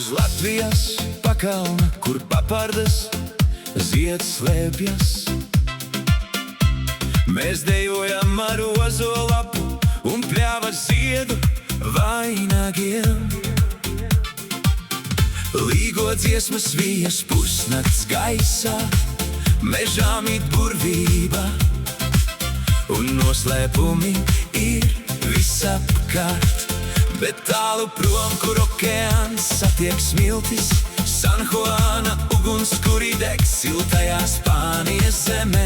Uz Latvijas pakalna, kur papardas zied slēpjas. Mēs dejojam ar ozolapu un pļāva ziedu vainagiem. Līgo dziesmas vijas pusnakts gaisā, mežā mīt burvība, un noslēpumi ir visapkārt. Bet tālu prom, kur okeāns satiek smiltis, San Juana uguns, kuri deg siltajā Spānijas zemē.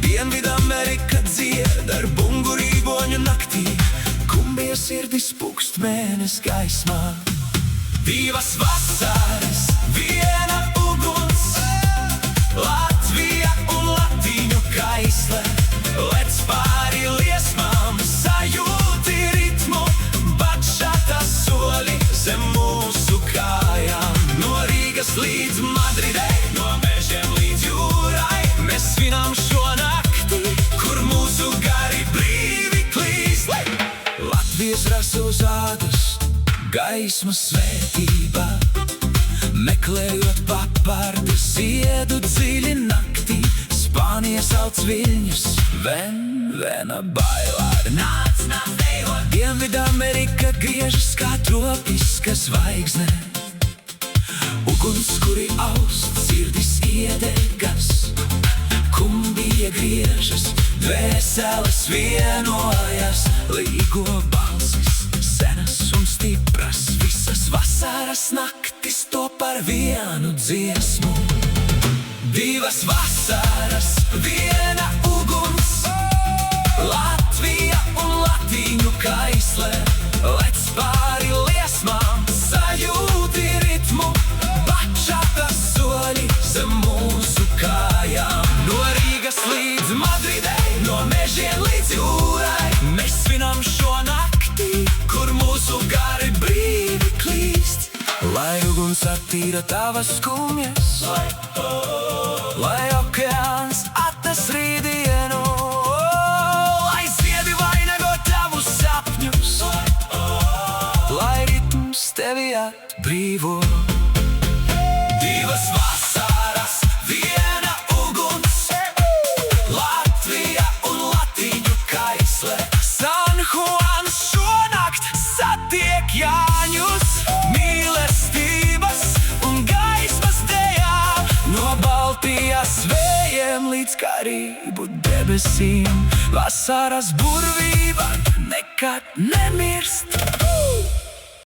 Dienvidamerika dzied ar bungurīboņu naktī, kumbija sirdis pukst mēnes gaismā. Divas vasaras, viena uguns, Latvija un latīņu kaisle. Lec pāri liesmām, sajūti ritmu, bačata soļi zem mūsu kājām. No Rīgas līdz Madridei, no mežiem līdz jūrai, mēs svinam šo nakti, kur mūsu gari brīvi klīst. Latvijas rasu zādas, gaismas svētība, meklējot papardu ziedu dziļi naktī. Spānija sauc viļņus, vena bailāri. Nāc, dejo! Dienvidamerika griežas kā tropiska zvaigzne, uguns, kuri aust, sirdis iedegas. Kumbija griežas, dvēseles vienojas, līgo balsis, senas un stipras. Visas vasaras naktis top ar vienu dziesmu. Divas vasaras, viena uguns, Latvija un latīņu kaisle. Lec pāri liesmām, sajūti ritmu, bačata soļi zem mūsu kājām. No Rīgas līdz Madridei, no mežiem līdz jūrai, mēs svinam šo nakti, kur mūsu gari brīvi klīst. Lai uguns attīra tavas skumjas, lai okeāns atnes rītdienu, lai ziedi vainago tavus sapņus, lai ritms tevi atbrīvo. Divas vasaras, viena uguns, Latvija un latīņu kaisle. San Juans šonakt satiek Jāņus, mīlestības un gaismas dejā. No Baltijas vējiem līdz Karību debesīm, vasaras burvība nekad nemirst.